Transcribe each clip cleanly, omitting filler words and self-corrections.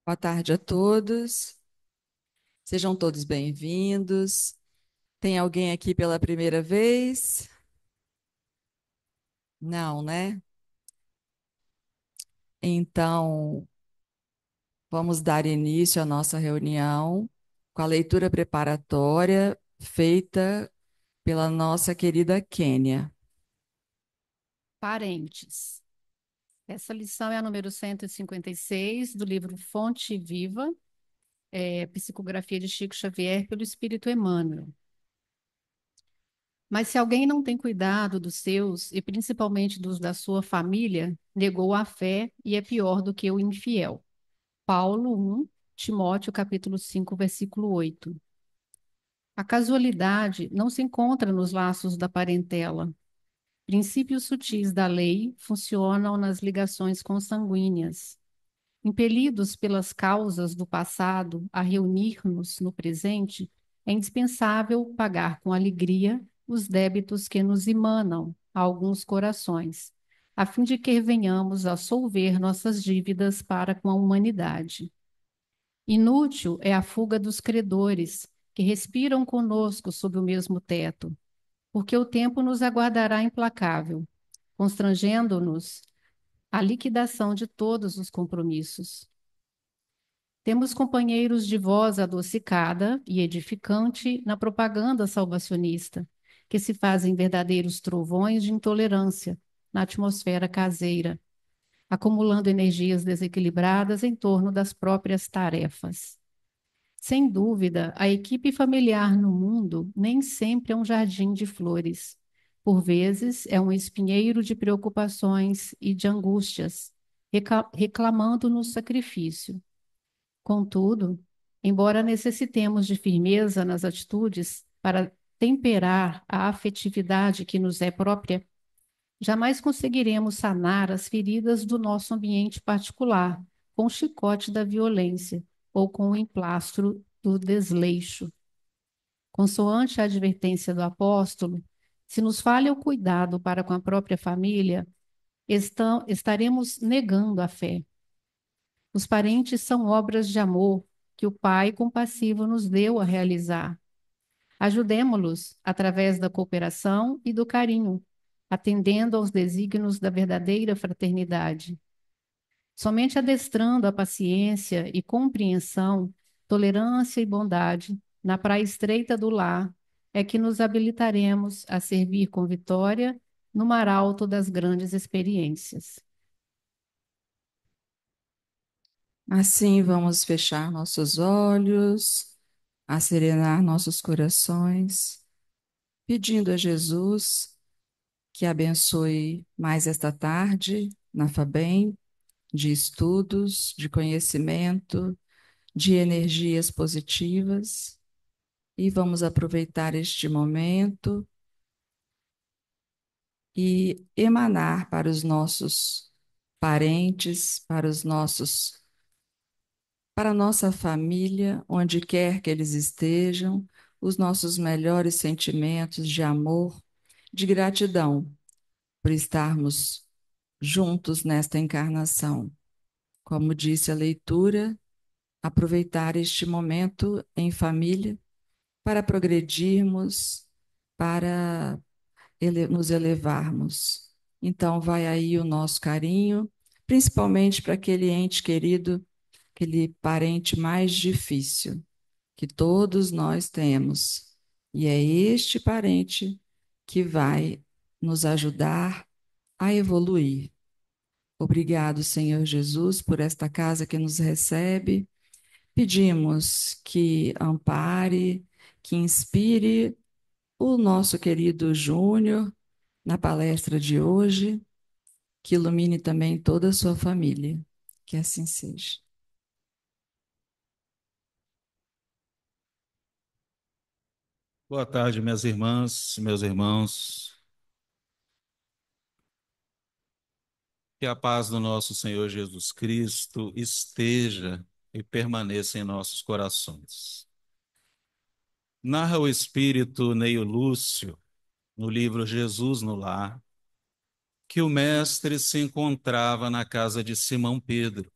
Boa tarde a todos. Sejam todos bem-vindos. Tem alguém aqui pela primeira vez? Não, né? Então, vamos dar início à nossa reunião com a leitura preparatória feita pela nossa querida Kênia. Parentes. Essa lição é a número 156 do livro Fonte Viva, Psicografia de Chico Xavier pelo Espírito Emmanuel. Mas se alguém não tem cuidado dos seus, e principalmente dos da sua família, negou a fé e é pior do que o infiel. Paulo 1, Timóteo capítulo 5, versículo 8. A casualidade não se encontra nos laços da parentela. Princípios sutis da lei funcionam nas ligações consanguíneas. Impelidos pelas causas do passado a reunir-nos no presente, é indispensável pagar com alegria os débitos que nos emanam a alguns corações, a fim de que venhamos a solver nossas dívidas para com a humanidade. Inútil é a fuga dos credores, que respiram conosco sob o mesmo teto, porque o tempo nos aguardará implacável, constrangendo-nos à liquidação de todos os compromissos. Temos companheiros de voz adocicada e edificante na propaganda salvacionista, que se fazem verdadeiros trovões de intolerância na atmosfera caseira, acumulando energias desequilibradas em torno das próprias tarefas. Sem dúvida, a equipe familiar no mundo nem sempre é um jardim de flores. Por vezes, é um espinheiro de preocupações e de angústias, reclamando-nos sacrifício. Contudo, embora necessitemos de firmeza nas atitudes para temperar a afetividade que nos é própria, jamais conseguiremos sanar as feridas do nosso ambiente particular com o chicote da violência ou com o emplastro do desleixo. Consoante a advertência do apóstolo, se nos falha o cuidado para com a própria família, estaremos negando a fé. Os parentes são obras de amor que o Pai compassivo nos deu a realizar. Ajudemo-los através da cooperação e do carinho, atendendo aos desígnios da verdadeira fraternidade. Somente adestrando a paciência e compreensão, tolerância e bondade na praia estreita do lar é que nos habilitaremos a servir com vitória no mar alto das grandes experiências. Assim, vamos fechar nossos olhos, acerenar nossos corações, pedindo a Jesus que abençoe mais esta tarde na FABEM, de estudos, de conhecimento, de energias positivas. E vamos aproveitar este momento e emanar para os nossos parentes, para a nossa família, onde quer que eles estejam, os nossos melhores sentimentos de amor, de gratidão por estarmos juntos nesta encarnação. Como disse a leitura, aproveitar este momento em família para progredirmos, para nos elevarmos. Então, vai aí o nosso carinho, principalmente para aquele ente querido, aquele parente mais difícil que todos nós temos. E é este parente que vai nos ajudar a evoluir. Obrigado, Senhor Jesus, por esta casa que nos recebe. Pedimos que ampare, que inspire o nosso querido Júnior na palestra de hoje, que ilumine também toda a sua família. Que assim seja. Boa tarde, minhas irmãs, meus irmãos. Que a paz do nosso Senhor Jesus Cristo esteja e permaneça em nossos corações. Narra o espírito Neio Lúcio, no livro Jesus no Lar, que o mestre se encontrava na casa de Simão Pedro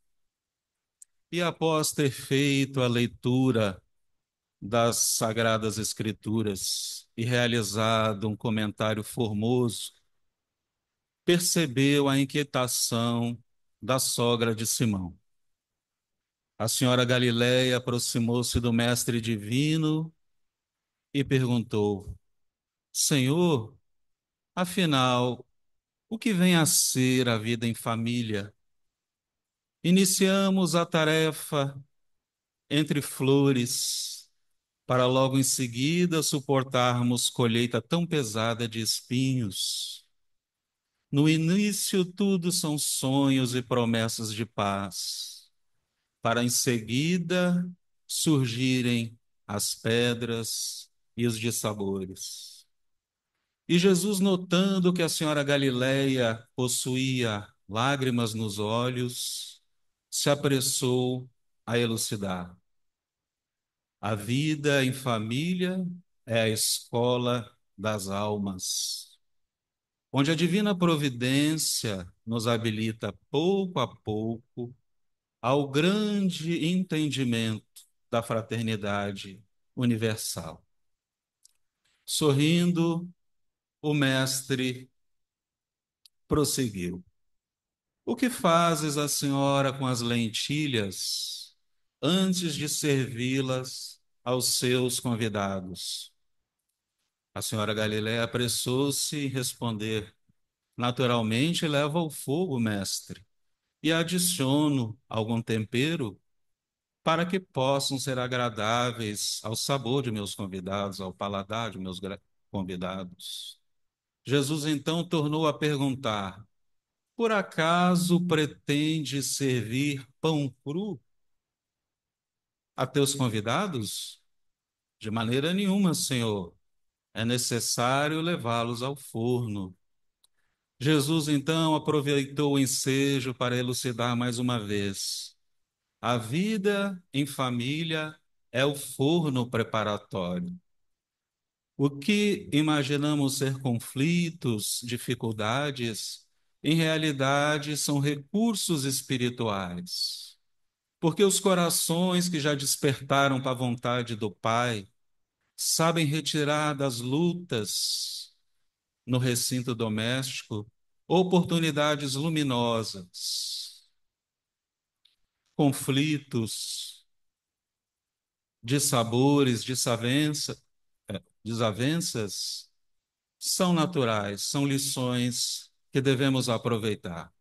E após ter feito a leitura das Sagradas Escrituras e realizado um comentário formoso, percebeu a inquietação da sogra de Simão. A senhora Galileia aproximou-se do mestre divino e perguntou: Senhor, afinal, o que vem a ser a vida em família? Iniciamos a tarefa entre flores, para logo em seguida suportarmos colheita tão pesada de espinhos. No início, tudo são sonhos e promessas de paz, para em seguida surgirem as pedras e os dissabores. E Jesus, notando que a senhora Galileia possuía lágrimas nos olhos, se apressou a elucidar. A vida em família é a escola das almas, onde a divina providência nos habilita pouco a pouco ao grande entendimento da fraternidade universal. Sorrindo, o mestre prosseguiu: O que fazes a senhora com as lentilhas antes de servi-las aos seus convidados? A senhora Galiléia apressou-se em responder: Naturalmente levo ao fogo, mestre, e adiciono algum tempero para que possam ser agradáveis ao sabor de meus convidados, ao paladar de meus convidados. Jesus então tornou a perguntar: Por acaso pretende servir pão cru a teus convidados? De maneira nenhuma, Senhor. É necessário levá-los ao forno. Jesus então aproveitou o ensejo para elucidar mais uma vez. A vida em família é o forno preparatório. O que imaginamos ser conflitos, dificuldades, em realidade são recursos espirituais. Porque os corações que já despertaram para a vontade do Pai sabem retirar das lutas no recinto doméstico oportunidades luminosas, conflitos, dissabores, desavenças são naturais, são lições que devemos aproveitar.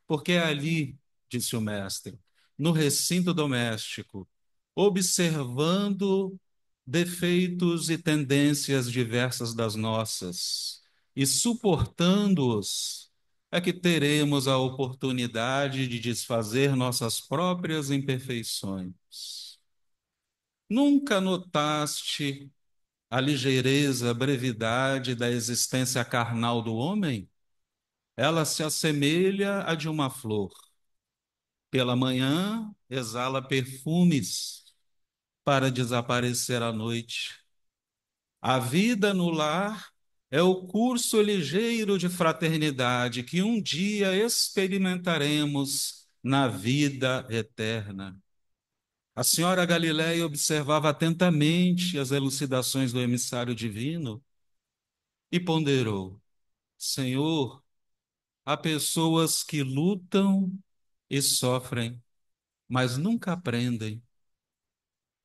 Porque é ali, disse o mestre, no recinto doméstico, observando defeitos e tendências diversas das nossas e suportando-os, é que teremos a oportunidade de desfazer nossas próprias imperfeições. Nunca notaste a ligeireza, a brevidade da existência carnal do homem? Ela se assemelha à de uma flor. Pela manhã, exala perfumes para desaparecer à noite. A vida no lar é o curso ligeiro de fraternidade que um dia experimentaremos na vida eterna. A senhora Galileia observava atentamente as elucidações do emissário divino e ponderou: Senhor, há pessoas que lutam e sofrem, mas nunca aprendem.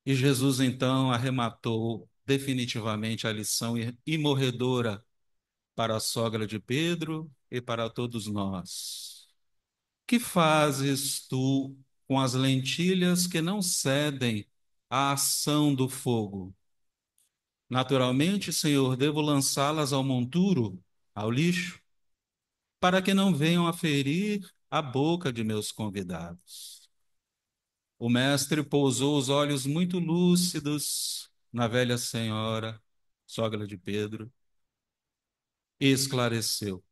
E Jesus então arrematou definitivamente a lição imorredora para a sogra de Pedro e para todos nós. Que fazes tu com as lentilhas que não cedem à ação do fogo? Naturalmente, Senhor, devo lançá-las ao monturo, ao lixo, para que não venham a ferir a boca de meus convidados. O mestre pousou os olhos muito lúcidos na velha senhora, sogra de Pedro, e esclareceu: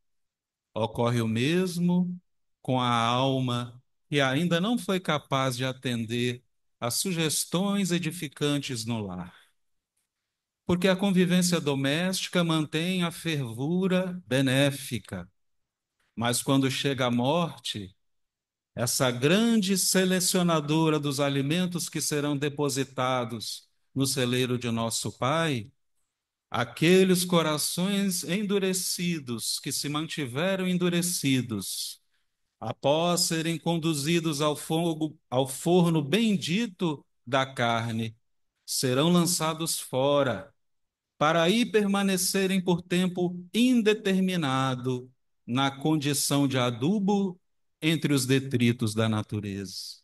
ocorre o mesmo com a alma que ainda não foi capaz de atender às sugestões edificantes no lar. Porque a convivência doméstica mantém a fervura benéfica, mas quando chega a morte, essa grande selecionadora dos alimentos que serão depositados no celeiro de nosso Pai, aqueles corações endurecidos que se mantiveram endurecidos, após serem conduzidos ao fogo, ao forno bendito da carne, serão lançados fora, para aí permanecerem por tempo indeterminado na condição de adubo entre os detritos da natureza.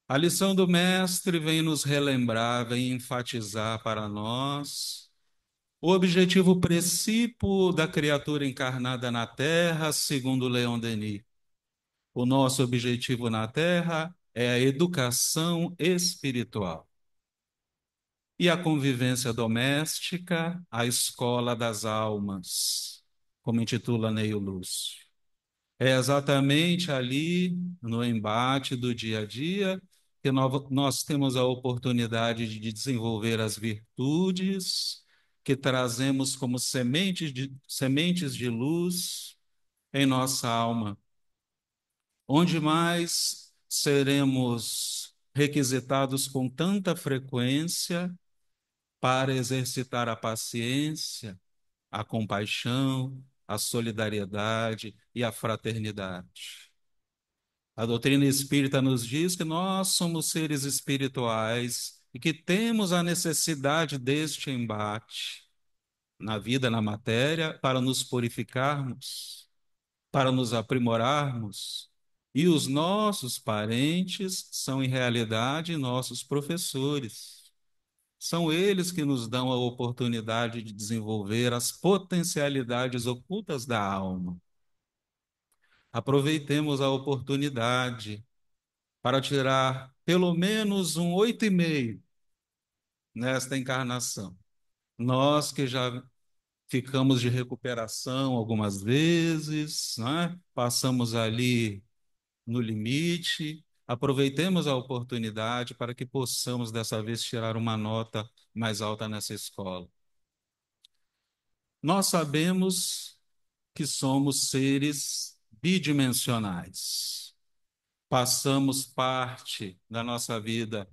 A lição do Mestre vem nos relembrar, vem enfatizar para nós o objetivo principal da criatura encarnada na Terra, segundo Leon Denis. O nosso objetivo na Terra é a educação espiritual. E a convivência doméstica, a escola das almas, como intitula Neio Lúcio. É exatamente ali, no embate do dia a dia, que nós temos a oportunidade de desenvolver as virtudes que trazemos como sementes de luz em nossa alma. Onde mais seremos requisitados com tanta frequência para exercitar a paciência, a compaixão, a solidariedade e a fraternidade. A doutrina espírita nos diz que nós somos seres espirituais e que temos a necessidade deste embate na vida, na matéria, para nos purificarmos, para nos aprimorarmos. E os nossos parentes são, em realidade, nossos professores. São eles que nos dão a oportunidade de desenvolver as potencialidades ocultas da alma. Aproveitemos a oportunidade para tirar pelo menos um 8,5 nesta encarnação. Nós que já ficamos de recuperação algumas vezes, né? Passamos ali no limite, aproveitemos a oportunidade para que possamos dessa vez tirar uma nota mais alta nessa escola. Nós sabemos que somos seres bidimensionais. Passamos parte da nossa vida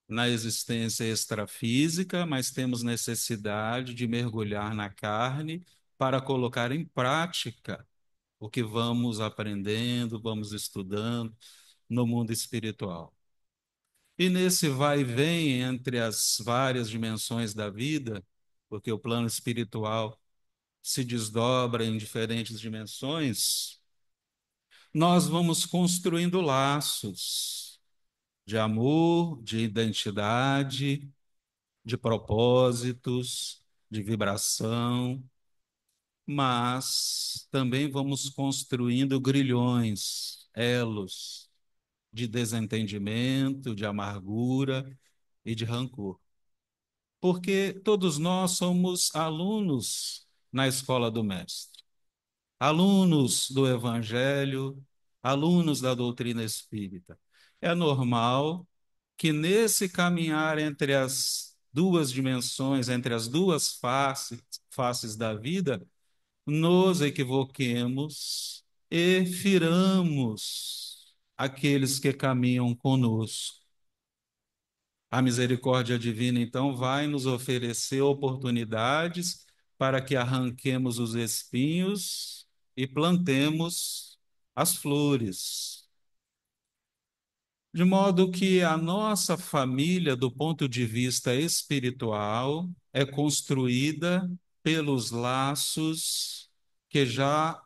na existência extrafísica, mas temos necessidade de mergulhar na carne para colocar em prática o que vamos aprendendo, vamos estudando no mundo espiritual. E nesse vai e vem entre as várias dimensões da vida, porque o plano espiritual se desdobra em diferentes dimensões, nós vamos construindo laços de amor, de identidade, de propósitos, de vibração, mas também vamos construindo grilhões, elos de desentendimento, de amargura e de rancor. Porque todos nós somos alunos na escola do Mestre, alunos do Evangelho, alunos da doutrina espírita. É normal que nesse caminhar entre as duas dimensões, entre as duas faces da vida, nos equivoquemos e firamos aqueles que caminham conosco. A misericórdia divina, então, vai nos oferecer oportunidades para que arranquemos os espinhos e plantemos as flores. De modo que a nossa família, do ponto de vista espiritual, é construída pelos laços que já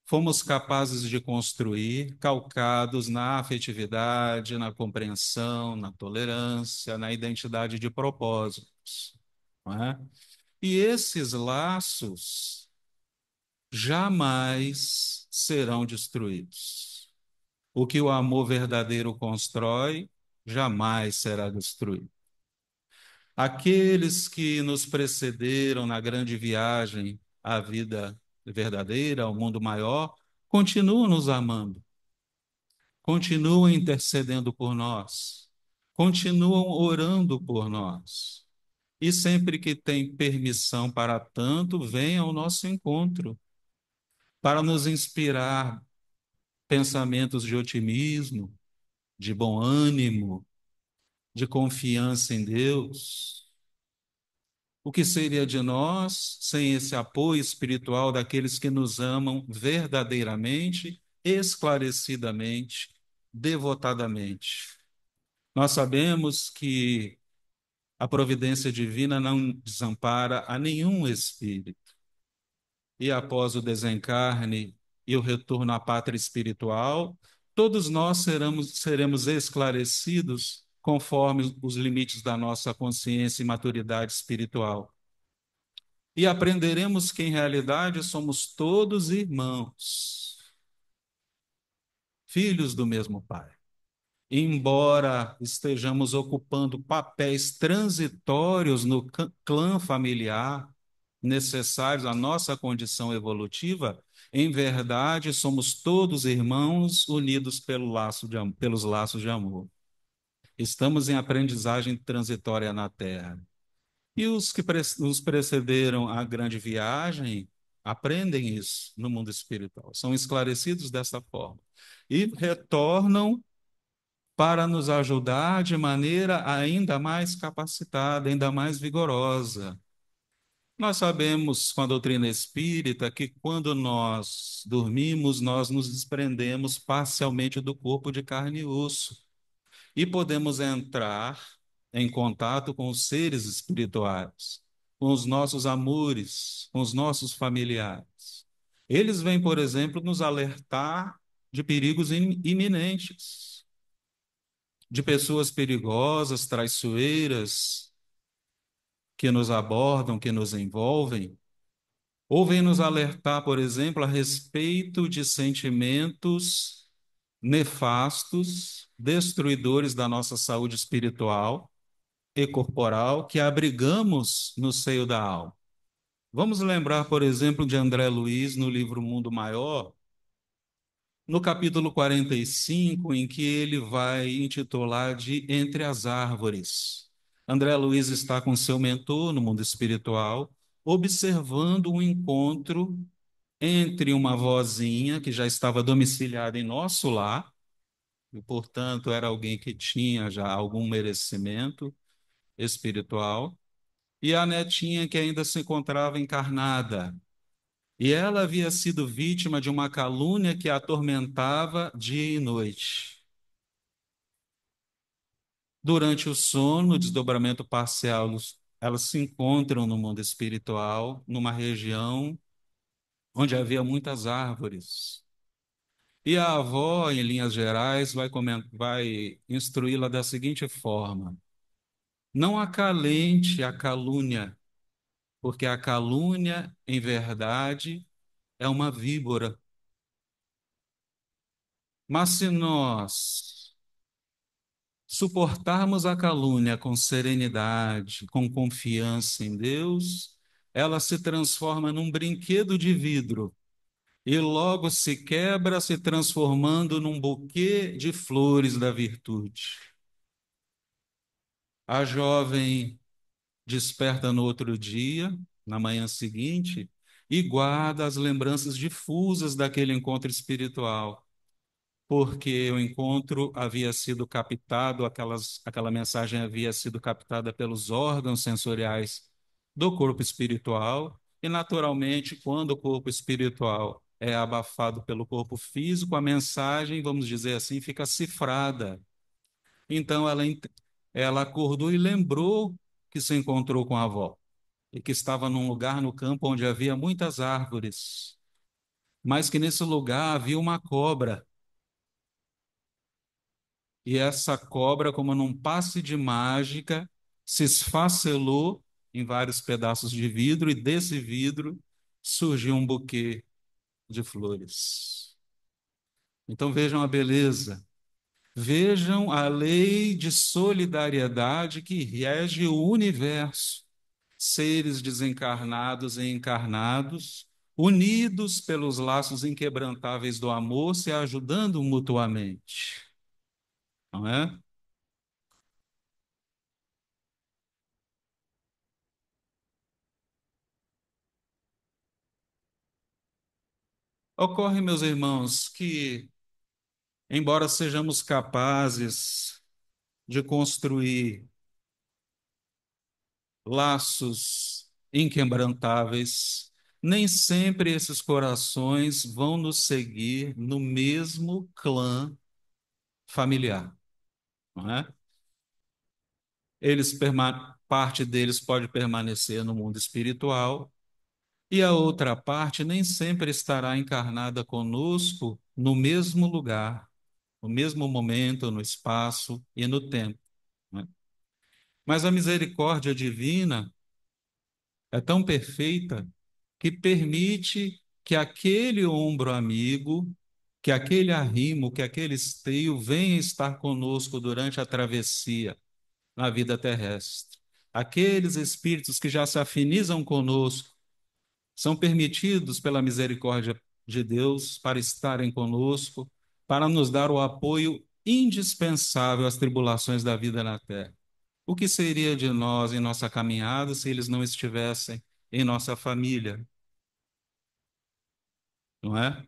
fomos capazes de construir, calcados na afetividade, na compreensão, na tolerância, na identidade de propósitos, não é? E esses laços jamais serão destruídos. O que o amor verdadeiro constrói jamais será destruído. Aqueles que nos precederam na grande viagem à vida verdadeira, ao mundo maior, continuam nos amando, continuam intercedendo por nós, continuam orando por nós. E sempre que tem permissão para tanto, vem ao nosso encontro, para nos inspirar pensamentos de otimismo, de bom ânimo, de confiança em Deus. O que seria de nós sem esse apoio espiritual daqueles que nos amam verdadeiramente, esclarecidamente, devotadamente? Nós sabemos que a providência divina não desampara a nenhum espírito. E após o desencarne e o retorno à pátria espiritual, todos nós seremos esclarecidos conforme os limites da nossa consciência e maturidade espiritual. E aprenderemos que, em realidade, somos todos irmãos, filhos do mesmo Pai. Embora estejamos ocupando papéis transitórios no clã familiar, necessários à nossa condição evolutiva, em verdade somos todos irmãos unidos pelos laços de amor. Estamos em aprendizagem transitória na Terra. E os que nos precederam à grande viagem aprendem isso no mundo espiritual, são esclarecidos dessa forma e retornam para nos ajudar de maneira ainda mais capacitada, ainda mais vigorosa. Nós sabemos com a doutrina espírita que quando nós dormimos, nós nos desprendemos parcialmente do corpo de carne e osso e podemos entrar em contato com os seres espirituais, com os nossos amores, com os nossos familiares. Eles vêm, por exemplo, nos alertar de perigos iminentes, de pessoas perigosas, traiçoeiras, que nos abordam, que nos envolvem, ou vem nos alertar, por exemplo, a respeito de sentimentos nefastos, destruidores da nossa saúde espiritual e corporal, que abrigamos no seio da alma. Vamos lembrar, por exemplo, de André Luiz no livro Mundo Maior, no capítulo 45, em que ele vai intitular de Entre as Árvores. André Luiz está com seu mentor no mundo espiritual, observando um encontro entre uma vozinha que já estava domiciliada em nosso lar, e, portanto, era alguém que tinha já algum merecimento espiritual, e a netinha que ainda se encontrava encarnada. E ela havia sido vítima de uma calúnia que a atormentava dia e noite. Durante o sono, o desdobramento parcial, elas se encontram no mundo espiritual, numa região onde havia muitas árvores. E a avó, em linhas gerais, vai instruí-la da seguinte forma: não acalente a calúnia, porque a calúnia, em verdade, é uma víbora. Mas se nós suportarmos a calúnia com serenidade, com confiança em Deus, ela se transforma num brinquedo de vidro e logo se quebra, se transformando num buquê de flores da virtude. A jovem desperta no outro dia, na manhã seguinte, e guarda as lembranças difusas daquele encontro espiritual, porque o encontro havia sido captado, aquela mensagem havia sido captada pelos órgãos sensoriais do corpo espiritual, e naturalmente, quando o corpo espiritual é abafado pelo corpo físico, a mensagem, vamos dizer assim, fica cifrada. Então ela acordou e lembrou que se encontrou com a avó e que estava num lugar no campo onde havia muitas árvores, mas que nesse lugar havia uma cobra. E essa cobra, como num passe de mágica, se esfacelou em vários pedaços de vidro, e desse vidro surgiu um buquê de flores. Então vejam a beleza, vejam a lei de solidariedade que rege o universo. Seres desencarnados e encarnados, unidos pelos laços inquebrantáveis do amor, se ajudando mutuamente, não é? Ocorre, meus irmãos, que embora sejamos capazes de construir laços inquebrantáveis, nem sempre esses corações vão nos seguir no mesmo clã familiar, não é? Parte deles pode permanecer no mundo espiritual e a outra parte nem sempre estará encarnada conosco no mesmo lugar, no mesmo momento, no espaço e no tempo, né? Mas a misericórdia divina é tão perfeita que permite que aquele ombro amigo, que aquele arrimo, que aquele esteio venha estar conosco durante a travessia na vida terrestre. Aqueles espíritos que já se afinizam conosco são permitidos pela misericórdia de Deus para estarem conosco, para nos dar o apoio indispensável às tribulações da vida na terra. O que seria de nós em nossa caminhada se eles não estivessem em nossa família, não é?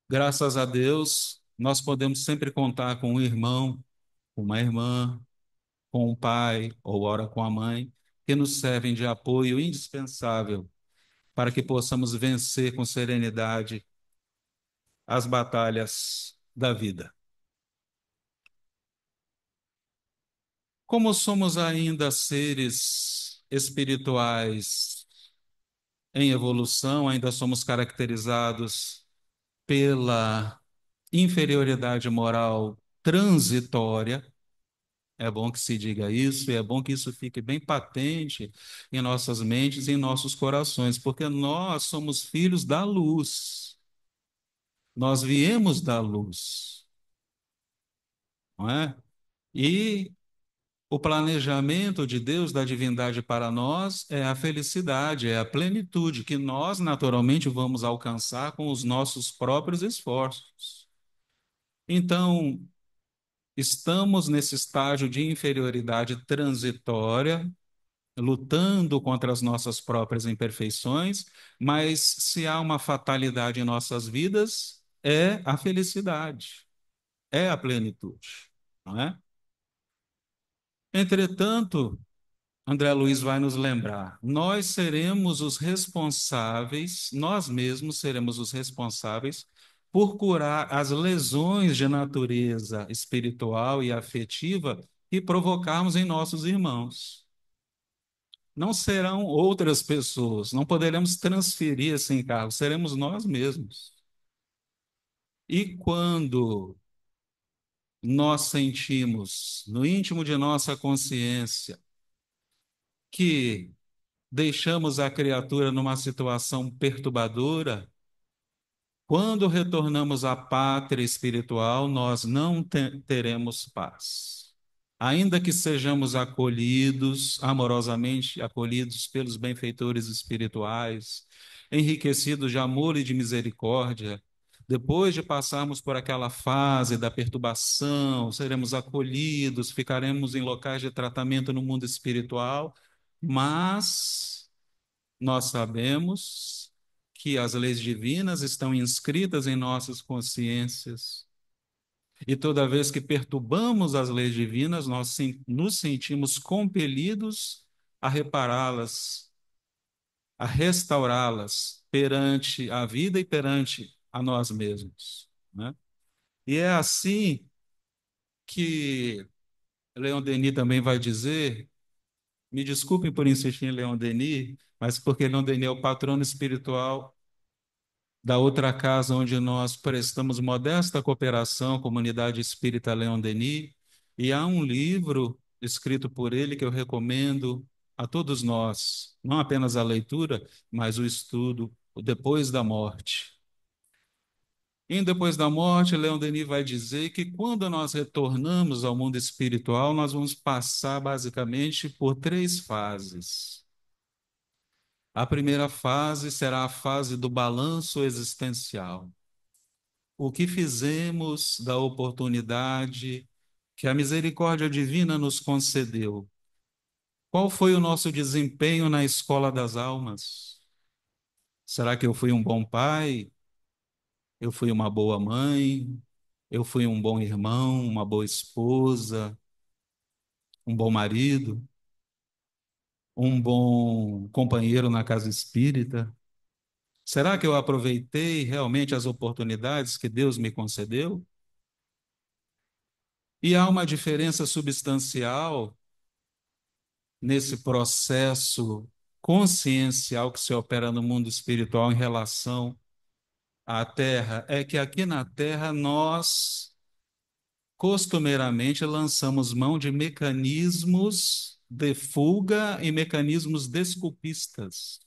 Graças a Deus, nós podemos sempre contar com um irmão, com uma irmã, com um pai, ou ora com a mãe, que nos servem de apoio indispensável para que possamos vencer com serenidade as batalhas da vida. Como somos ainda seres espirituais em evolução, ainda somos caracterizados pela inferioridade moral transitória. É bom que se diga isso, e é bom que isso fique bem patente em nossas mentes e em nossos corações, porque nós somos filhos da luz. Nós viemos da luz, não é? E o planejamento de Deus, da divindade para nós, é a felicidade, é a plenitude que nós naturalmente vamos alcançar com os nossos próprios esforços. Então, estamos nesse estágio de inferioridade transitória, lutando contra as nossas próprias imperfeições, mas se há uma fatalidade em nossas vidas, é a felicidade, é a plenitude, não é? Entretanto, André Luiz vai nos lembrar, nós seremos os responsáveis, nós mesmos seremos os responsáveis por curar as lesões de natureza espiritual e afetiva que provocarmos em nossos irmãos. Não serão outras pessoas, não poderemos transferir esse encargo, seremos nós mesmos. E quando nós sentimos no íntimo de nossa consciência que deixamos a criatura numa situação perturbadora, quando retornamos à pátria espiritual, nós não teremos paz. Ainda que sejamos acolhidos, amorosamente acolhidos pelos benfeitores espirituais, enriquecidos de amor e de misericórdia, depois de passarmos por aquela fase da perturbação, seremos acolhidos, ficaremos em locais de tratamento no mundo espiritual, mas nós sabemos que as leis divinas estão inscritas em nossas consciências. E toda vez que perturbamos as leis divinas, nós nos sentimos compelidos a repará-las, a restaurá-las perante a vida e perante a nós mesmos, né? E é assim que Leon Denis também vai dizer, me desculpem por insistir em Leon Denis, mas porque Leon Denis é o patrono espiritual da outra casa onde nós prestamos modesta cooperação, Comunidade Espírita Leon Denis, e há um livro escrito por ele que eu recomendo a todos nós, não apenas a leitura, mas o estudo, o Depois da Morte. Em Depois da Morte, Leon Denis vai dizer que quando nós retornamos ao mundo espiritual, nós vamos passar basicamente por três fases. A primeira fase será a fase do balanço existencial. O que fizemos da oportunidade que a misericórdia divina nos concedeu? Qual foi o nosso desempenho na escola das almas? Será que eu fui um bom pai? Eu fui uma boa mãe? Eu fui um bom irmão, uma boa esposa, um bom marido, um bom companheiro na casa espírita? Será que eu aproveitei realmente as oportunidades que Deus me concedeu? E há uma diferença substancial nesse processo consciencial que se opera no mundo espiritual em relação à Terra, é que aqui na Terra nós costumeiramente lançamos mão de mecanismos de fuga e mecanismos desculpistas.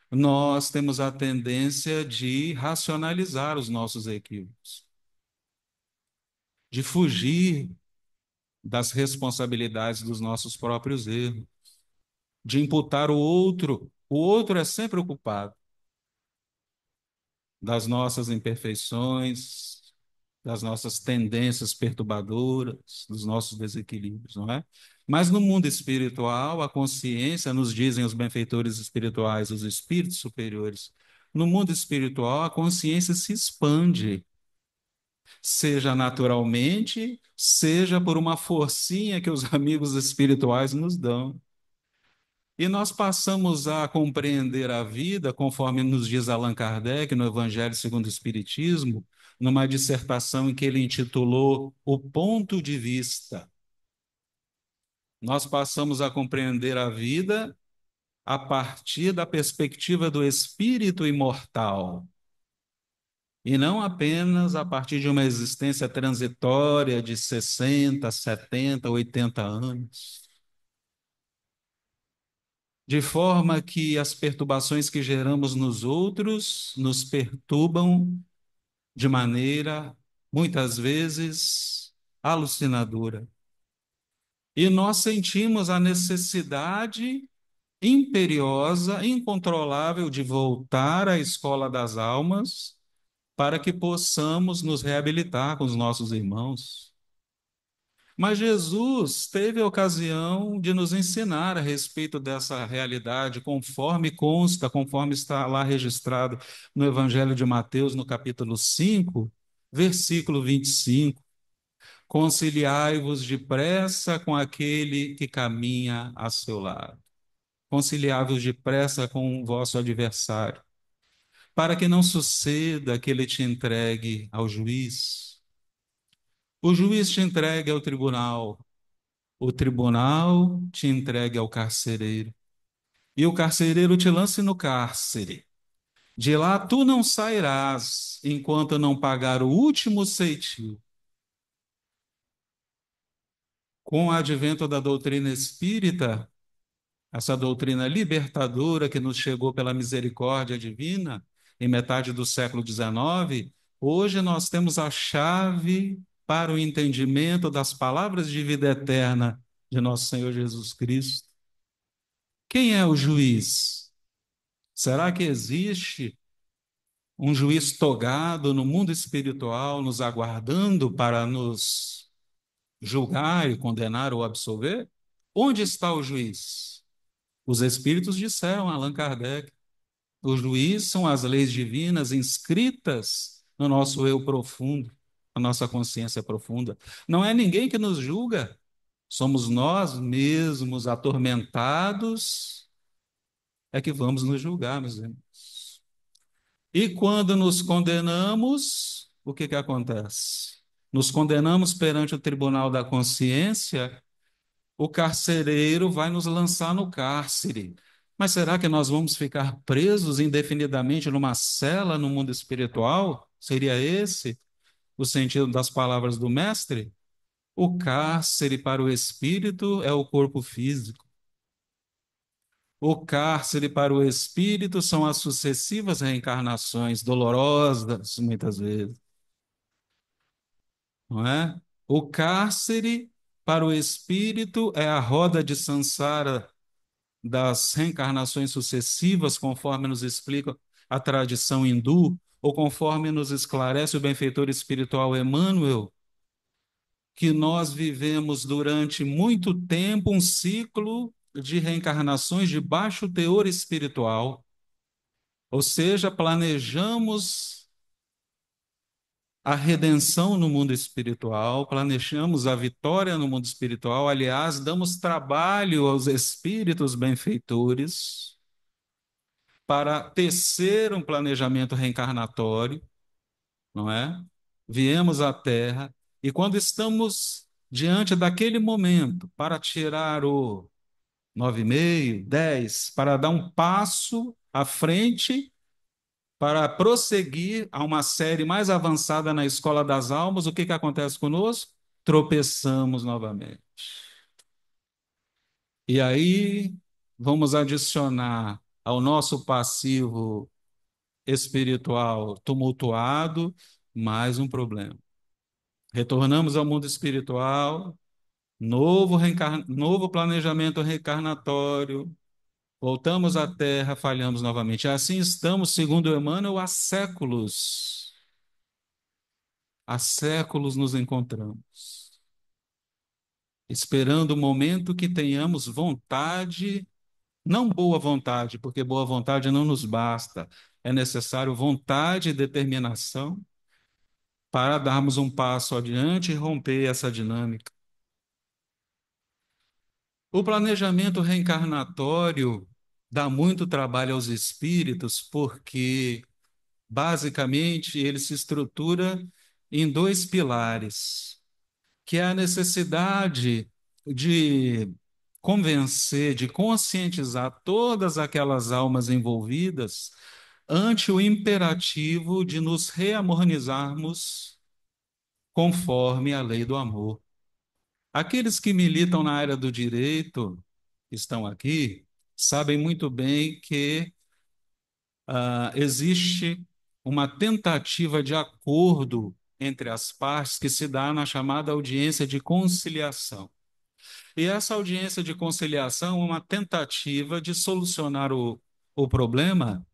Nós temos a tendência de racionalizar os nossos equívocos, de fugir das responsabilidades dos nossos próprios erros, de imputar o outro. O outro é sempre o culpado das nossas imperfeições, das nossas tendências perturbadoras, dos nossos desequilíbrios, não é? Mas no mundo espiritual, a consciência, nos dizem os benfeitores espirituais, os espíritos superiores, no mundo espiritual, a consciência se expande, seja naturalmente, seja por uma forcinha que os amigos espirituais nos dão. E nós passamos a compreender a vida, conforme nos diz Allan Kardec no Evangelho segundo o Espiritismo, numa dissertação em que ele intitulou O Ponto de Vista. Nós passamos a compreender a vida a partir da perspectiva do espírito imortal, e não apenas a partir de uma existência transitória de 60, 70, 80 anos. De forma que as perturbações que geramos nos outros nos perturbam de maneira, muitas vezes, alucinadora. E nós sentimos a necessidade imperiosa, incontrolável de voltar à escola das almas para que possamos nos reabilitar com os nossos irmãos. Mas Jesus teve a ocasião de nos ensinar a respeito dessa realidade, conforme consta, conforme está lá registrado no Evangelho de Mateus, no capítulo 5, versículo 25. Conciliai-vos depressa com aquele que caminha a seu lado. Conciliai-vos depressa com o vosso adversário, para que não suceda que ele te entregue ao juiz. O juiz te entregue ao tribunal, o tribunal te entregue ao carcereiro, e o carcereiro te lance no cárcere. De lá tu não sairás, enquanto não pagar o último ceitil. Com o advento da doutrina espírita, essa doutrina libertadora que nos chegou pela misericórdia divina, em metade do século XIX, hoje nós temos a chave para o entendimento das palavras de vida eterna de nosso Senhor Jesus Cristo. Quem é o juiz? Será que existe um juiz togado no mundo espiritual nos aguardando para nos julgar e condenar ou absolver? Onde está o juiz? Os espíritos disseram a Allan Kardec: o juiz são as leis divinas inscritas no nosso eu profundo, na nossa consciência profunda. Não é ninguém que nos julga, somos nós mesmos atormentados, é que vamos nos julgar, meus irmãos. E quando nos condenamos, o que que acontece? Nos condenamos perante o tribunal da consciência, o carcereiro vai nos lançar no cárcere. Mas será que nós vamos ficar presos indefinidamente numa cela no mundo espiritual? Seria esse o sentido das palavras do mestre? O cárcere para o espírito é o corpo físico. O cárcere para o espírito são as sucessivas reencarnações, dolorosas, muitas vezes, não é? O cárcere para o espírito é a roda de Sansara das reencarnações sucessivas, conforme nos explica a tradição hindu, ou conforme nos esclarece o benfeitor espiritual Emmanuel, que nós vivemos durante muito tempo um ciclo de reencarnações de baixo teor espiritual. Ou seja, planejamos a redenção no mundo espiritual, planejamos a vitória no mundo espiritual. Aliás, damos trabalho aos espíritos benfeitores para tecer um planejamento reencarnatório, não é? Viemos à Terra e quando estamos diante daquele momento para tirar o 9,5, 10, para dar um passo à frente, para prosseguir a uma série mais avançada na Escola das Almas, o que que acontece conosco? Tropeçamos novamente. E aí vamos adicionar ao nosso passivo espiritual tumultuado mais um problema. Retornamos ao mundo espiritual, novo planejamento reencarnatório, voltamos à Terra, falhamos novamente. Assim estamos, segundo Emmanuel, há séculos. Há séculos nos encontramos, esperando o momento que tenhamos vontade, não boa vontade, porque boa vontade não nos basta. É necessário vontade e determinação para darmos um passo adiante e romper essa dinâmica. O planejamento reencarnatório dá muito trabalho aos espíritos, porque, basicamente, ele se estrutura em dois pilares, que é a necessidade de convencer, de conscientizar todas aquelas almas envolvidas ante o imperativo de nos reharmonizarmos conforme a lei do amor. Aqueles que militam na área do direito, que estão aqui, sabem muito bem que existe uma tentativa de acordo entre as partes que se dá na chamada audiência de conciliação. E essa audiência de conciliação é uma tentativa de solucionar o problema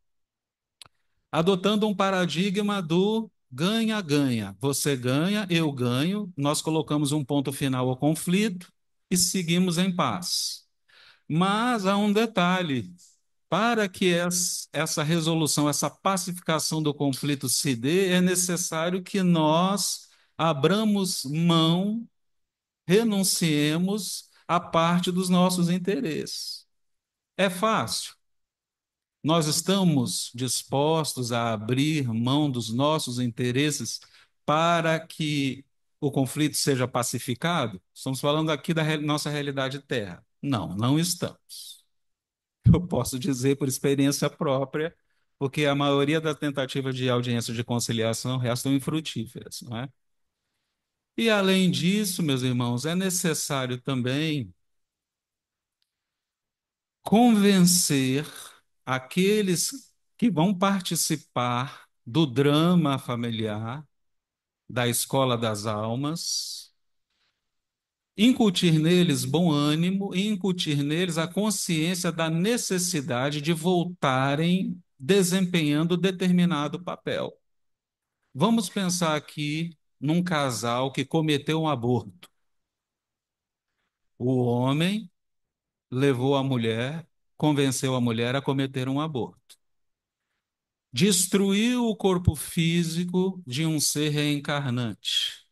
adotando um paradigma do ganha-ganha. Você ganha, eu ganho, nós colocamos um ponto final ao conflito e seguimos em paz. Mas há um detalhe: para que essa resolução, essa pacificação do conflito se dê, é necessário que nós abramos mão, renunciemos a parte dos nossos interesses. É fácil? Nós estamos dispostos a abrir mão dos nossos interesses para que o conflito seja pacificado? Estamos falando aqui da nossa realidade terra. Não, não estamos. Eu posso dizer por experiência própria, porque a maioria das tentativas de audiência de conciliação restam infrutíferas, não é? E além disso, meus irmãos, é necessário também convencer aqueles que vão participar do drama familiar, da escola das almas, incutir neles bom ânimo e incutir neles a consciência da necessidade de voltarem desempenhando determinado papel. Vamos pensar aqui num casal que cometeu um aborto. O homem levou a mulher, convenceu a mulher a cometer um aborto. Destruiu o corpo físico de um ser reencarnante.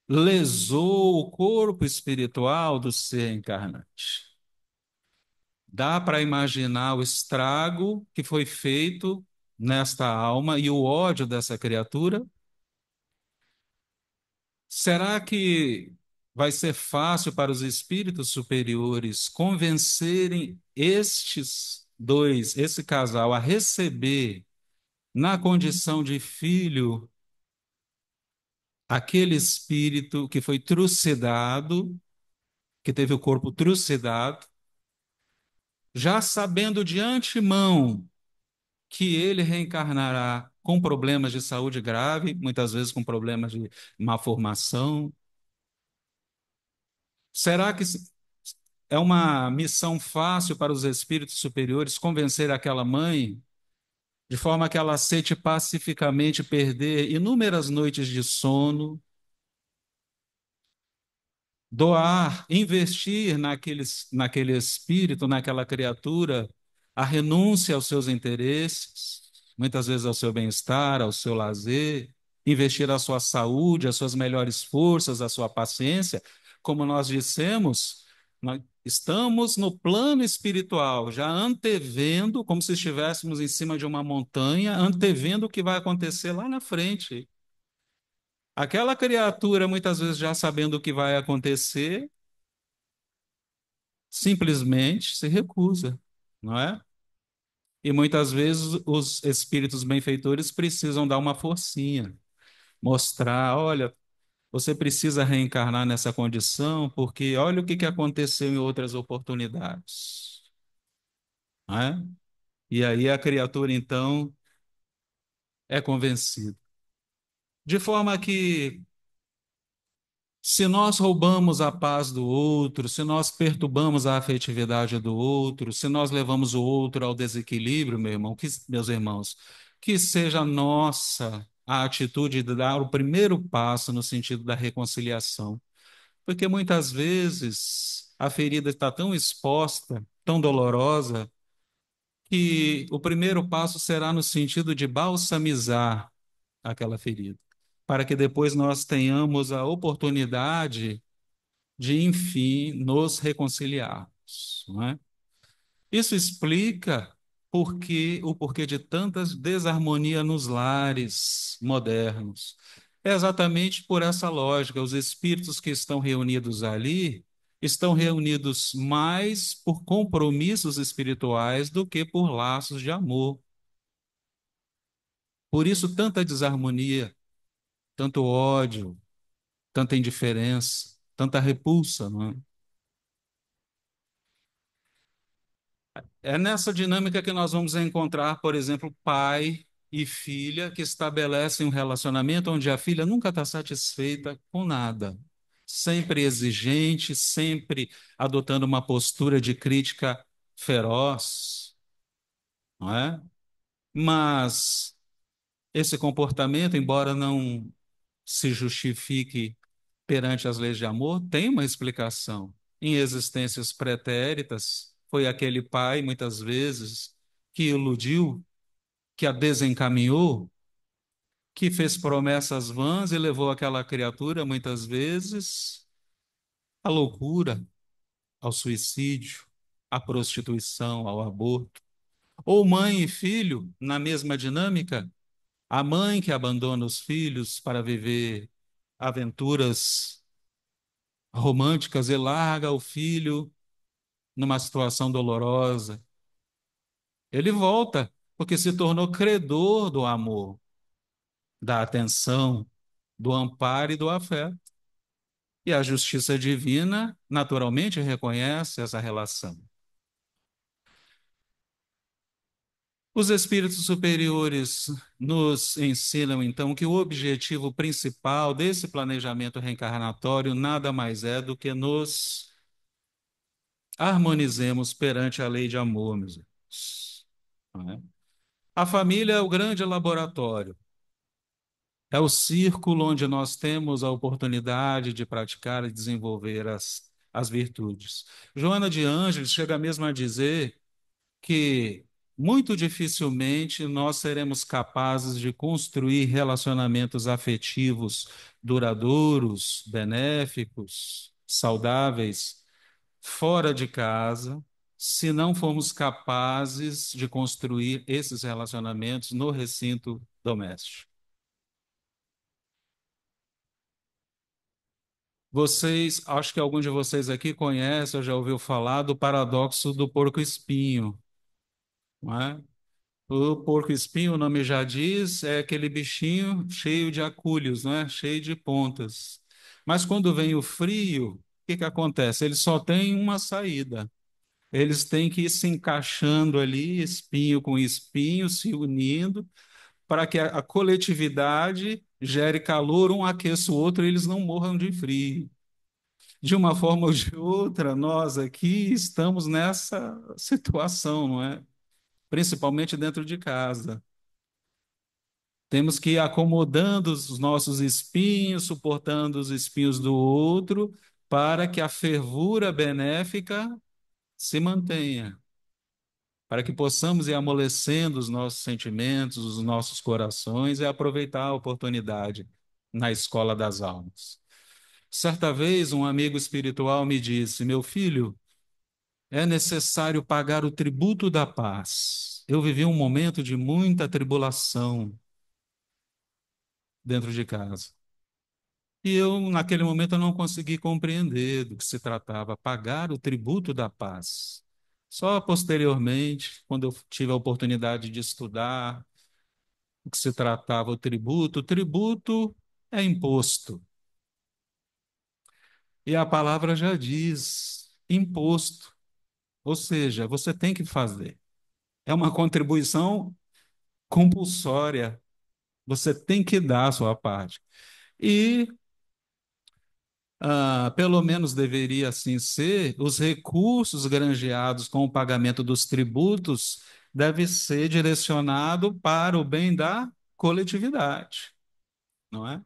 Lesou o corpo espiritual do ser reencarnante. Dá para imaginar o estrago que foi feito nesta alma e o ódio dessa criatura? Será que vai ser fácil para os espíritos superiores convencerem estes dois, esse casal, a receber, na condição de filho, aquele espírito que foi trucidado, que teve o corpo trucidado, já sabendo de antemão que ele reencarnará com problemas de saúde grave, muitas vezes com problemas de má formação? Será que é uma missão fácil para os espíritos superiores convencer aquela mãe, de forma que ela aceite pacificamente perder inúmeras noites de sono, doar, investir naquele espírito, naquela criatura, a renúncia aos seus interesses, muitas vezes ao seu bem-estar, ao seu lazer, investir a sua saúde, as suas melhores forças, a sua paciência. Como nós dissemos, nós estamos no plano espiritual, já antevendo, como se estivéssemos em cima de uma montanha, antevendo o que vai acontecer lá na frente. Aquela criatura, muitas vezes já sabendo o que vai acontecer, simplesmente se recusa, não é? E muitas vezes os espíritos benfeitores precisam dar uma forcinha, mostrar, olha, você precisa reencarnar nessa condição, porque olha o que aconteceu em outras oportunidades, não é? E aí a criatura, então, é convencida. De forma que, se nós roubamos a paz do outro, se nós perturbamos a afetividade do outro, se nós levamos o outro ao desequilíbrio, meu irmão, meus irmãos, que seja nossa a atitude de dar o primeiro passo no sentido da reconciliação. Porque muitas vezes a ferida está tão exposta, tão dolorosa, que o primeiro passo será no sentido de balsamizar aquela ferida, para que depois nós tenhamos a oportunidade de, enfim, nos reconciliarmos, não é? Isso explica o porquê de tantas desarmonia nos lares modernos. É exatamente por essa lógica. Os espíritos que estão reunidos ali estão reunidos mais por compromissos espirituais do que por laços de amor. Por isso, tanta desarmonia, tanto ódio, tanta indiferença, tanta repulsa, não é? É nessa dinâmica que nós vamos encontrar, por exemplo, pai e filha que estabelecem um relacionamento onde a filha nunca está satisfeita com nada, sempre exigente, sempre adotando uma postura de crítica feroz, não é? Mas esse comportamento, embora não se justifique perante as leis de amor, tem uma explicação. Em existências pretéritas, foi aquele pai, muitas vezes, que iludiu, que a desencaminhou, que fez promessas vãs e levou aquela criatura, muitas vezes, à loucura, ao suicídio, à prostituição, ao aborto. Ou mãe e filho, na mesma dinâmica, a mãe que abandona os filhos para viver aventuras românticas e larga o filho numa situação dolorosa. Ele volta, porque se tornou credor do amor, da atenção, do amparo e do afeto. E a justiça divina, naturalmente, reconhece essa relação. Os espíritos superiores nos ensinam, então, que o objetivo principal desse planejamento reencarnatório nada mais é do que nos harmonizemos perante a lei de amor, meus irmãos. Não é? A família é o grande laboratório, é o círculo onde nós temos a oportunidade de praticar e desenvolver as virtudes. Joana de Ângeles chega mesmo a dizer que muito dificilmente nós seremos capazes de construir relacionamentos afetivos duradouros, benéficos, saudáveis, fora de casa, se não formos capazes de construir esses relacionamentos no recinto doméstico. Vocês, acho que algum de vocês aqui conhece ou já ouviu falar do paradoxo do porco-espinho, não é? O porco-espinho, o nome já diz, é aquele bichinho cheio de acúlios, não é? Cheio de pontas. Mas quando vem o frio, o que que acontece? Ele só tem uma saída. Eles têm que ir se encaixando ali, espinho com espinho, se unindo, para que a coletividade gere calor, um aqueça o outro e eles não morram de frio. De uma forma ou de outra, nós aqui estamos nessa situação, não é? Principalmente dentro de casa. Temos que ir acomodando os nossos espinhos, suportando os espinhos do outro, para que a fervura benéfica se mantenha. para que possamos ir amolecendo os nossos sentimentos, os nossos corações e aproveitar a oportunidade na escola das almas. Certa vez, um amigo espiritual me disse: Meu filho, é necessário pagar o tributo da paz. Eu vivi um momento de muita tribulação dentro de casa. E eu, naquele momento, eu não consegui compreender do que se tratava, pagar o tributo da paz. Só posteriormente, quando eu tive a oportunidade de estudar o que se tratava o tributo é imposto. E a palavra já diz imposto, ou seja, você tem que fazer. É uma contribuição compulsória, você tem que dar a sua parte. E pelo menos deveria assim ser, os recursos granjeados com o pagamento dos tributos devem ser direcionados para o bem da coletividade, não é?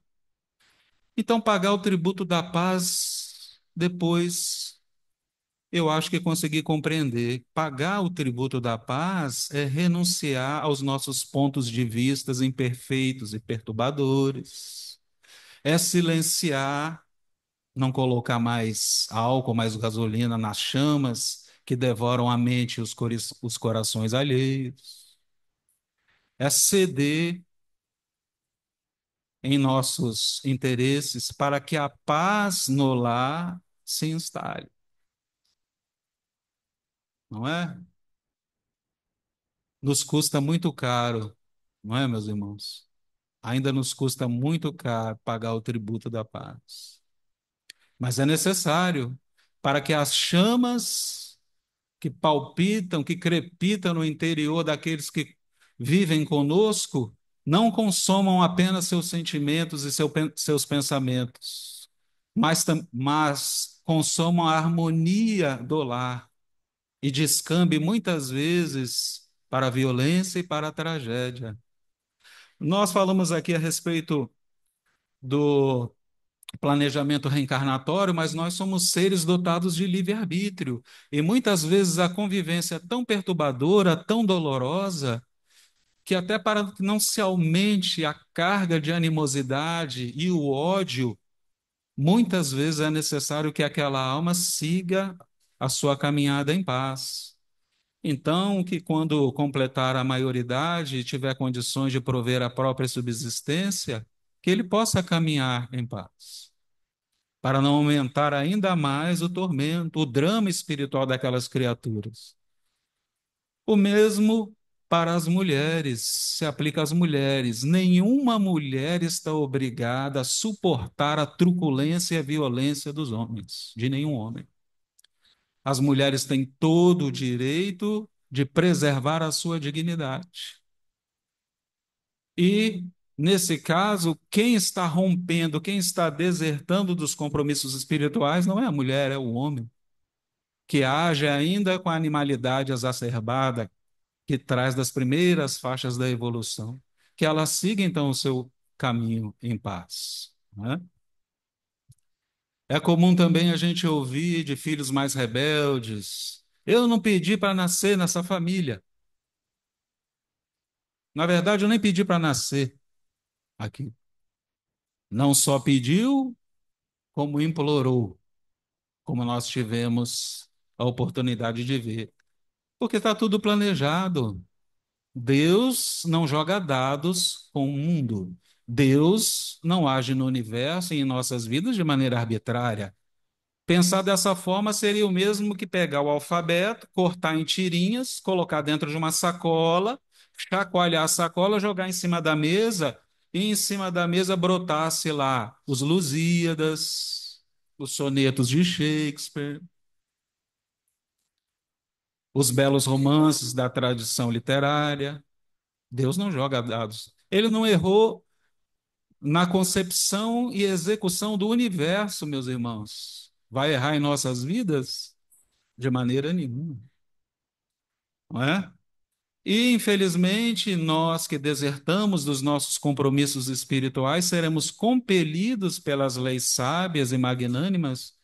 Então, pagar o tributo da paz, depois, eu acho que consegui compreender. Pagar o tributo da paz é renunciar aos nossos pontos de vistas imperfeitos e perturbadores, é silenciar, não colocar mais álcool, mais gasolina nas chamas que devoram a mente e os corações alheios. É ceder em nossos interesses para que a paz no lar se instale, não é? Nos custa muito caro, não é, meus irmãos? Ainda nos custa muito caro pagar o tributo da paz. Mas é necessário para que as chamas que palpitam, que crepitam no interior daqueles que vivem conosco, não consomam apenas seus sentimentos e seus pensamentos, mas consomam a harmonia do lar e descambe muitas vezes para a violência e para a tragédia. Nós falamos aqui a respeito do planejamento reencarnatório, mas nós somos seres dotados de livre-arbítrio. E muitas vezes a convivência é tão perturbadora, tão dolorosa, que até para que não se aumente a carga de animosidade e o ódio, muitas vezes é necessário que aquela alma siga a sua caminhada em paz. Então, que quando completar a maioridade e tiver condições de prover a própria subsistência, que ele possa caminhar em paz para não aumentar ainda mais o tormento, o drama espiritual daquelas criaturas. O mesmo para as mulheres, se aplica às mulheres. Nenhuma mulher está obrigada a suportar a truculência e a violência dos homens, de nenhum homem. As mulheres têm todo o direito de preservar a sua dignidade. E, nesse caso, quem está rompendo, quem está desertando dos compromissos espirituais não é a mulher, é o homem, que age ainda com a animalidade exacerbada que traz das primeiras faixas da evolução. Que ela siga, então, o seu caminho em paz, né? É comum também a gente ouvir de filhos mais rebeldes: eu não pedi para nascer nessa família. Na verdade, eu nem pedi para nascer aqui. Não só pediu, como implorou, como nós tivemos a oportunidade de ver. Porque está tudo planejado. Deus não joga dados com o mundo. Deus não age no universo e em nossas vidas de maneira arbitrária. Pensar dessa forma seria o mesmo que pegar o alfabeto, cortar em tirinhas, colocar dentro de uma sacola, chacoalhar a sacola, jogar em cima da mesa e em cima da mesa brotasse lá os Lusíadas, os sonetos de Shakespeare, os belos romances da tradição literária. Deus não joga dados. Ele não errou na concepção e execução do universo, meus irmãos. Vai errar em nossas vidas? De maneira nenhuma, não é? E, infelizmente, nós que desertamos dos nossos compromissos espirituais seremos compelidos pelas leis sábias e magnânimas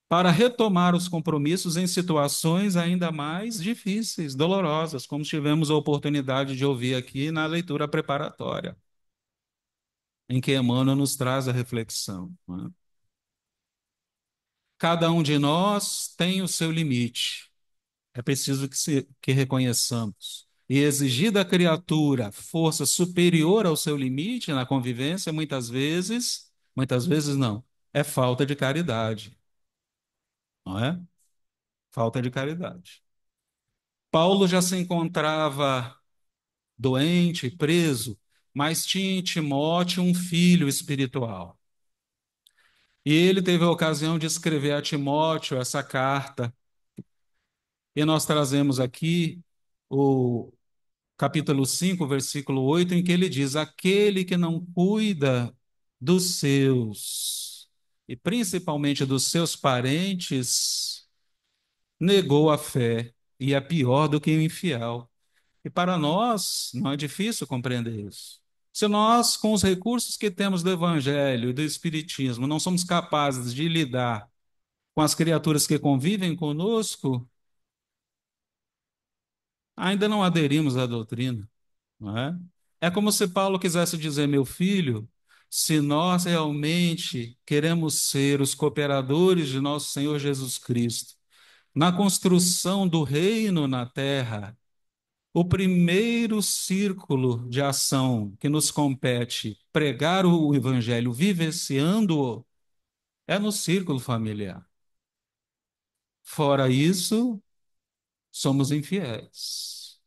para retomar os compromissos em situações ainda mais difíceis, dolorosas, como tivemos a oportunidade de ouvir aqui na leitura preparatória, em que Emmanuel nos traz a reflexão, não é? Cada um de nós tem o seu limite. É preciso que reconheçamos. E exigir da criatura força superior ao seu limite na convivência, muitas vezes não, é falta de caridade, não é? Falta de caridade. Paulo já se encontrava doente, preso, mas tinha em Timóteo um filho espiritual. E ele teve a ocasião de escrever a Timóteo essa carta. E nós trazemos aqui o capítulo 5, versículo 8, em que ele diz: aquele que não cuida dos seus, e principalmente dos seus parentes, negou a fé e é pior do que o infiel. E para nós não é difícil compreender isso. Se nós, com os recursos que temos do Evangelho e do Espiritismo, não somos capazes de lidar com as criaturas que convivem conosco, ainda não aderimos à doutrina, não é? É como se Paulo quisesse dizer, meu filho, se nós realmente queremos ser os cooperadores de nosso Senhor Jesus Cristo, na construção do reino na terra, o primeiro círculo de ação que nos compete pregar o evangelho vivenciando-o é no círculo familiar. Fora isso, somos infiéis.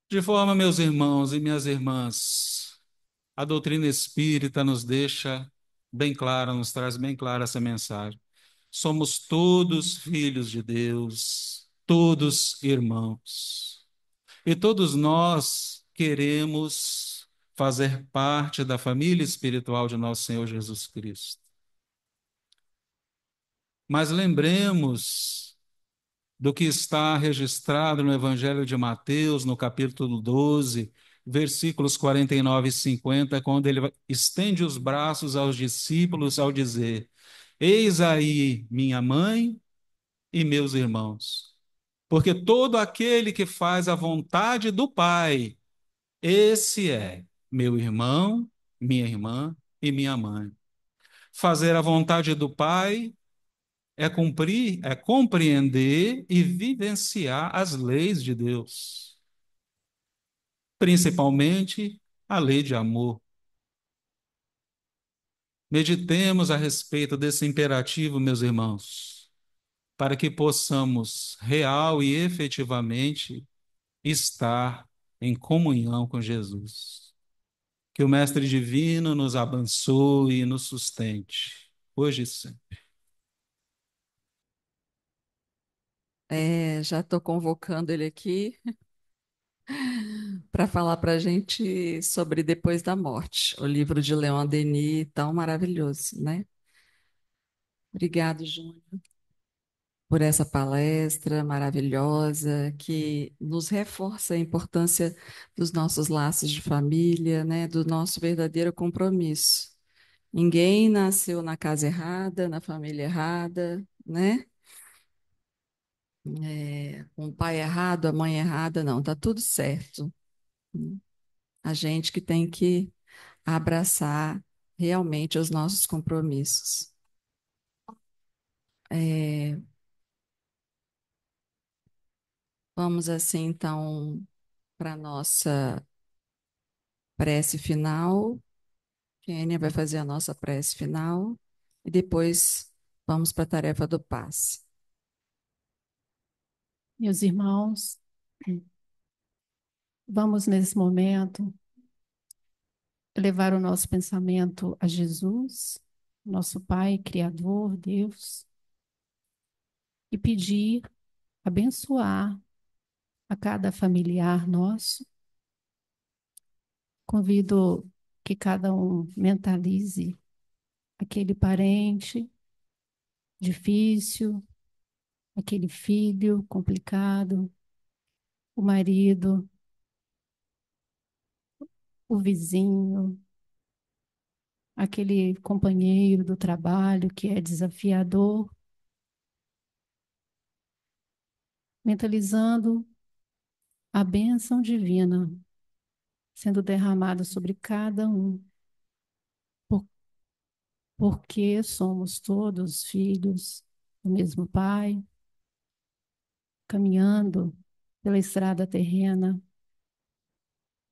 De forma, meus irmãos e minhas irmãs, a doutrina espírita nos deixa bem clara, nos traz bem clara essa mensagem. Somos todos filhos de Deus, todos irmãos. E todos nós queremos fazer parte da família espiritual de nosso Senhor Jesus Cristo. Mas lembremos do que está registrado no Evangelho de Mateus, no capítulo 12, versículos 49 e 50, quando ele estende os braços aos discípulos ao dizer: eis aí minha mãe e meus irmãos. Porque todo aquele que faz a vontade do Pai, esse é meu irmão, minha irmã e minha mãe. Fazer a vontade do Pai é cumprir, é compreender e vivenciar as leis de Deus, principalmente a lei de amor. Meditemos a respeito desse imperativo, meus irmãos, para que possamos real e efetivamente estar em comunhão com Jesus. Que o Mestre Divino nos abençoe e nos sustente, hoje e sempre. Já estou convocando ele aqui para falar para a gente sobre Depois da Morte, o livro de Leon Denis, tão maravilhoso, né? Obrigado, Júnior, por essa palestra maravilhosa que nos reforça a importância dos nossos laços de família, né? Do nosso verdadeiro compromisso. Ninguém nasceu na casa errada, na família errada, né? Com o pai errado, a mãe errada, não, tá tudo certo. A gente que tem que abraçar realmente os nossos compromissos. É, vamos assim, então, para a nossa prece final. Kênia vai fazer a nossa prece final e depois vamos para a tarefa do passe. Meus irmãos, vamos nesse momento levar o nosso pensamento a Jesus, nosso Pai, Criador, Deus, e pedir, abençoar a cada familiar nosso. Convido que cada um mentalize aquele parente difícil, aquele filho complicado, o marido, o vizinho, aquele companheiro do trabalho que é desafiador, mentalizando a bênção divina sendo derramada sobre cada um, por- porque somos todos filhos do mesmo Pai, caminhando pela estrada terrena,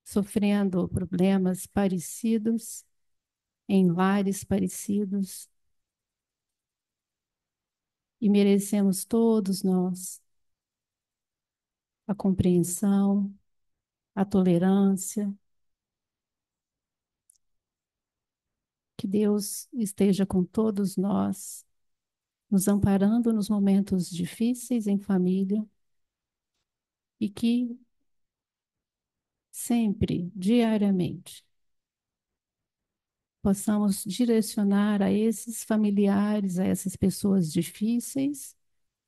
sofrendo problemas parecidos, em lares parecidos, e merecemos todos nós a compreensão, a tolerância. Que Deus esteja com todos nós, nos amparando nos momentos difíceis em família e que sempre, diariamente, possamos direcionar a esses familiares, a essas pessoas difíceis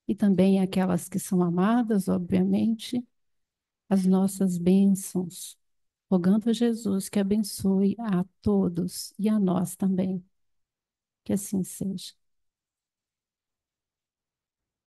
e também aquelas que são amadas, obviamente, as nossas bênçãos, rogando a Jesus que abençoe a todos e a nós também. Que assim seja.